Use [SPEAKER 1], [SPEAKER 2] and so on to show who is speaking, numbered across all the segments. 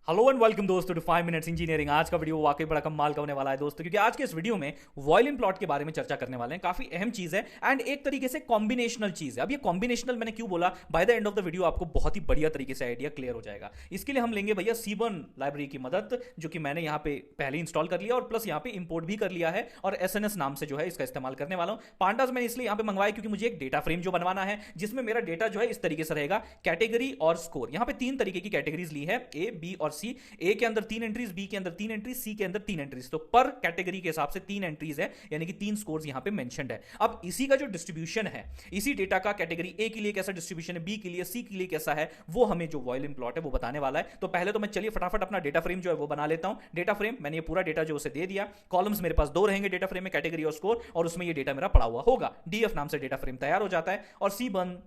[SPEAKER 1] Hello and welcome दोस्तों to 5 minutes engineering. आज का वीडियो वाकई बड़ा कमाल का होने वाला है दोस्तों, क्योंकि आज के इस वीडियो में वॉल्यूम प्लॉट के बारे में चर्चा करने वाले हैं। काफी अहम चीज है एंड एक तरीके से कॉम्बिनेशनल चीज है। अब ये कॉम्बिनेशनल मैंने क्यों बोला, by the end of the video आपको बहुत ही बढ़िया तरीके से आइडिया क्लियर हो जाएगा। इसके लिए हम लेंगे भैया सीबर्न लाइब्रेरी की मदद, जो कि मैंने यहाँ पे पहले इंस्टॉल कर लिया और प्लस यहाँ पे इंपोर्ट भी कर लिया है और एसएनएस नाम से जो है इसका इस्तेमाल करने वाला हूँ। पांडास मैंने इसलिए यहाँ पे मंगवाया क्योंकि मुझे एक डेटा फ्रेम जो बनवाना है जिसमें मेरा डेटा जो है इस तरीके से रहेगा, कैटेगरी और स्कोर। यहाँ पे तीन तरीके की कैटेगरीज ली है, ए बी और सी। ए के अंदर 3 एंट्रीज, बी के अंदर 3 एंट्रीज, सी के अंदर 3 एंट्रीज। तो पर कैटेगरी के हिसाब से 3 एंट्रीज है, यानी कि 3 स्कोर्स यहां पे मेंशन्ड है। अब इसी का जो डिस्ट्रीब्यूशन है, इसी डेटा का कैटेगरी ए के लिए कैसा डिस्ट्रीब्यूशन है, बी के लिए, सी के लिए कैसा है, वो हमें जो वॉल्यूम प्लॉट है वो बताने वाला है। तो पहले तो मैं चलिए फटाफट अपना डेटा फ्रेम जो है वो बना लेता हूं। डेटा फ्रेम मैंने ये पूरा डेटा जो उसे दे दिया। कॉलम्स मेरे पास 2 रहेंगे डेटा फ्रेम में, कैटेगरी और स्कोर, और उसमें ये डेटा मेरा पड़ा हुआ होगा। डीएफ नाम से डेटा फ्रेम तैयार हो जाता है और सीबर्न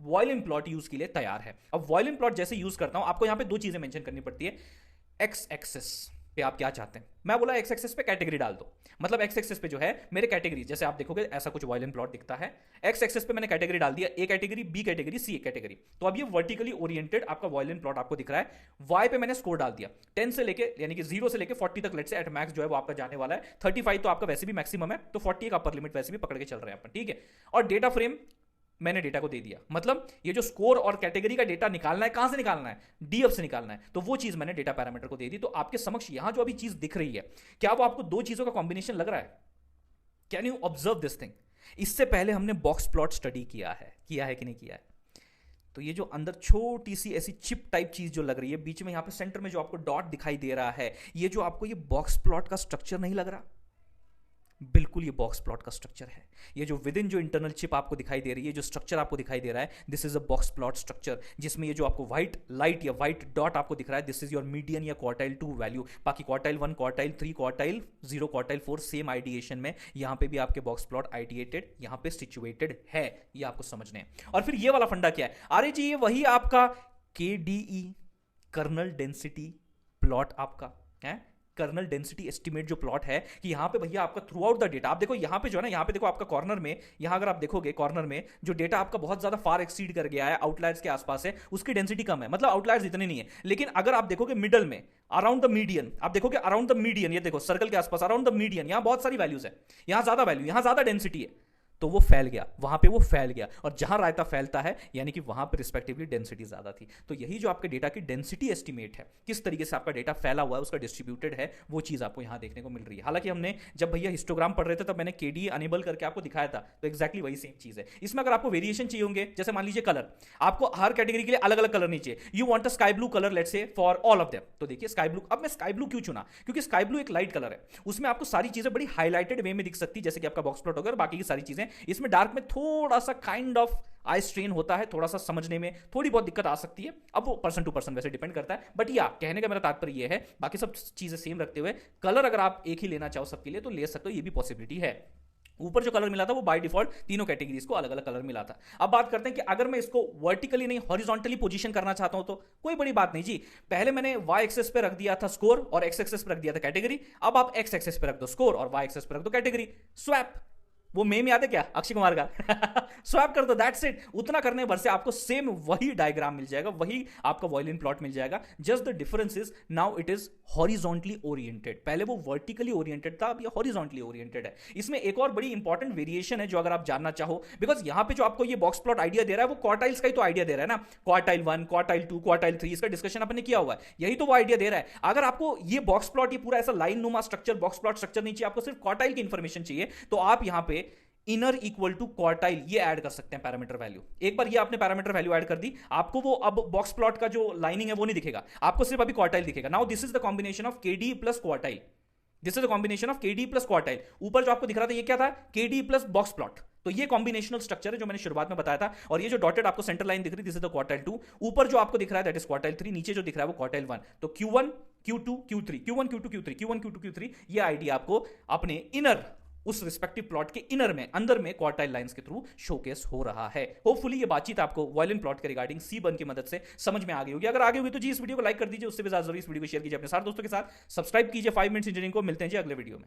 [SPEAKER 1] वॉल्यूम प्लॉट यूज के लिए तैयार है। अब वॉल्यूम प्लॉट जैसे यूज करता हूं, आपको यहां पे 2 चीजें मेंशन करनी पड़ती है। एक्स एक्सिस पे आप क्या चाहते हैं, मैं बोला एक्स एक्सिस पे कैटेगरी डाल दो। मतलब एक्स एक्सिस पे जो है मेरे कैटेगरी, जैसे आप देखोगे ऐसा कुछ वॉल्यूम प्लॉट दिखता है। एक्स एक्सिस पे मैंने कैटेगरी डाल दिया, A category, B category, C category. तो अब ये वर्टिकली ओरिएंटेड आपका वॉल्यूम प्लॉट आपको दिख रहा है। वाई पे मैंने स्कोर डाल दिया 10 से लेके, यानी कि 0 से लेके 40 तक, लेट से एट मैक्स जो है वो आपका जाने वाला है। 35 तो आपका वैसे भी मैक्सिमम है, तो 40 का अपर लिमिट वैसे भी पकड़ के चल रहे हैं अपन, ठीक है। और डेटा फ्रेम मैंने डेटा को दे दिया, मतलब ये जो स्कोर और कैटेगरी का डेटा निकालना है, कहां से निकालना है, डीएफ से निकालना है। तो वो चीज मैंने डेटा पैरामीटर को दे दी। तो आपके समक्ष यहां जो अभी चीज दिख रही है, क्या वो आपको 2 चीजों का कॉम्बिनेशन लग रहा है? Can you observe this thing? इससे पहले हमने बॉक्स प्लॉट स्टडी किया है कि नहीं किया है? तो ये जो अंदर छोटी सी ऐसी चिप टाइप चीज जो लग रही है, बीच में यहां पे सेंटर में जो आपको डॉट दिखाई दे रहा है, ये जो आपको ये बॉक्स प्लॉट का स्ट्रक्चर नहीं लग रहा? बिल्कुल ये बॉक्स प्लॉट का स्ट्रक्चर है। ये जो विद इन जो इंटरनल चिप आपको दिखाई दे रही है, जो स्ट्रक्चर आपको दिखाई दे रहा है, this is a box plot structure, जिसमें ये जो आपको व्हाइट लाइट या व्हाइट डॉट आपको दिख रहा है, दिस इज योर मीडियन या क्वार्टाइल 2 वैल्यू। बाकी quartile 1, quartile 3, quartile 0, quartile 4 same ideation में यहां पे भी आपके बॉक्स प्लॉट आइडिएटेड यहां पे सिचुएटेड है। ये आपको समझने हैं। और फिर ये वाला फंडा क्या है? अरे जी ये वही आपका केडीई, कर्नल डेंसिटी प्लॉट आपका है, कर्नल डेंसिटी एस्टिमेट जो प्लॉट है, कि यहां पे भैया आपका थ्रू आउट द डेटा, आप देखो यहां पे जो है ना, यहां पे देखो आपका कॉर्नर में, यहां अगर आप देखोगे कॉर्नर में जो डेटा आपका बहुत ज्यादा फार एक्सीड कर गया है, आउटलायर्स के आसपास है, उसकी डेंसिटी कम है, मतलब आउटलायर्स इतने नहीं है। लेकिन अगर आप देखोगे मिडल में, अराउंड द मीडियन, आप देखोगे अराउंड द मीडियन, ये देखो सर्कल के आसपास अराउंड द मीडियन, यहां बहुत सारी वैल्यूज है, यहां ज्यादा वैल्यू, यहां ज्यादा डेंसिटी है, तो वो फैल गया, वहां पे वो फैल गया। और जहां रायता फैलता है यानी कि वहां पर रिस्पेक्टिवली डेंसिटी ज्यादा थी। तो यही जो आपके डेटा की डेंसिटी एस्टिमेट है, किस तरीके से आपका डेटा फैला हुआ है, उसका डिस्ट्रीब्यूटेड है, वो चीज आपको यहां देखने को मिल रही है। हालांकि हमने जब भैया हिस्टोग्राम पढ़ रहे थे तब मैंने केडी अनेबल करके आपको दिखाया था, तो एक्जैक्टली वही सेम चीज है। इसमें अगर आपको वेरिएशन चाहिए होंगे, जैसे मान लीजिए कलर, आपको हर कैटेगरी के लिए अलग अलग कलर नहीं चाहिए, you want a sky blue colour let's say for all of them. तो देखिए स्काई ब्लू, अब मैं स्काई ब्लू क्यों चुना? क्योंकि स्काई ब्लू एक लाइट कलर है, उसमें आपको सारी चीजें बड़ी हाईलाइटेड वे में दिख सकती है, जैसे कि आपका बॉक्स प्लॉट वगैरह बाकी की सारी चीजें। इसमें डार्क में थोड़ा सा काइंड ऑफ आई स्ट्रेन होता है, थोड़ा सा समझने में थोड़ी बहुत दिक्कत आ सकती है। अब वो पर्सन टू पर्सन वैसे डिपेंड करता है, बट या कहने का मेरा तात्पर्य ये है, बाकी सब चीजें सेम रखते हुए कलर अगर आप एक ही लेना चाहो सबके लिए तो ले सकते हो, ये भी पॉसिबिलिटी है। ऊपर जो कलर मिला था वो बाय डिफॉल्ट तीनों कैटेगरीज को अलग अलग कलर मिला था। अब बात करते हैं कि अगर मैं इसको वर्टिकली नहीं हॉरिजॉन्टली पोजीशन करना चाहता हूं तो कोई बड़ी बात नहीं जी। पहले मैंने वाई एक्सेस पे रख दिया था स्कोर और एक्स एक्सेस पे रख दिया था कैटेगरी। अब आप एक्स एक्सेस पे रख दो स्कोर और वाई एक्सेस पे रख दो कैटेगरी। स्वैप, वो मेम याद है क्या अक्षय कुमार का? स्वैप कर दो, दैट्स इट। उतना करने भर से आपको सेम वही डायग्राम मिल जाएगा, वही आपका वॉल्यूम प्लॉट मिल जाएगा। Just the difference is now it is horizontally oriented. पहले वो वर्टिकली ओरिएंटेड था, अब ये हॉरिजॉन्टली ओरिएंटेड है। इसमें एक और बड़ी इंपॉर्टेंट वेरिएशन है जो अगर आप जानना चाहो, बिकॉज यहां पे जो आपको ये बॉक्स प्लॉट आइडिया दे रहा है वो क्वार्टाइल्स का ही तो आइडिया दे रहा है ना, क्वार्टाइल 1, क्वार्टाइल 2, क्वार्टाइल 3, इसका डिस्कशन आपने किया हुआ है, यही तो वो आइडिया दे रहा है। अगर आपको ये बॉक्स प्लॉट, ये पूरा ऐसा लाइन नुमा स्ट्रक्चर बॉक्स प्लॉट स्ट्रक्चर नहीं चाहिए, आपको सिर्फ क्वार्टाइल की इंफॉर्मेशन चाहिए, तो आप यहां पे इनर इक्वल टू क्वार्टाइल ये ऐड कर सकते हैं पैरामीटर वैल्यू। एक बार ये आपने पैरामीटर वैल्यू ऐड कर दी, आपको वो अब बॉक्स प्लॉट का जो लाइनिंग है वो नहीं दिखेगा, आपको सिर्फ अभी क्वार्टाइल दिखेगा। Now this is the combination of KD plus quartile, this is the combination of KD plus quartile. ऊपर जो आपको दिख रहा था ये क्या था? KD plus box plot. तो ये कॉम्बिनेशनल स्ट्रक्चर है जो मैंने शुरुआत में बताया था। और ये जो डॉटेड आपको सेंटर लाइन दिख रही है, दिस इज द क्वार्टाइल 2। ऊपर जो आपको दिख रहा है दैट इज क्वार्टाइल 3, नीचे जो दिख रहा है वो क्वार्टाइल 1। तो Q1 Q2 Q3, Q1 Q2 Q3, Q1 Q2 Q3, ये आइडिया आपको अपने इनर, उस रिस्पेक्टिव प्लॉट के इनर में, अंदर में क्वार्टाइल लाइंस के थ्रू शोकेस हो रहा है। होपफुली ये बातचीत आपको वॉल्यूम प्लॉट के रिगार्डिंग सीबर्न की मदद से समझ में आ गई होगी। अगर आगे हुई तो जी इस वीडियो को लाइक कर दीजिए, उससे भी ज्यादा जरूरी इस वीडियो को शेयर कीजिए अपने सारे दोस्तों के साथ, सब्सक्राइब कीजिए 5 मिनट्स इंजीनियरिंग को। मिलते हैं जी अगले वीडियो में।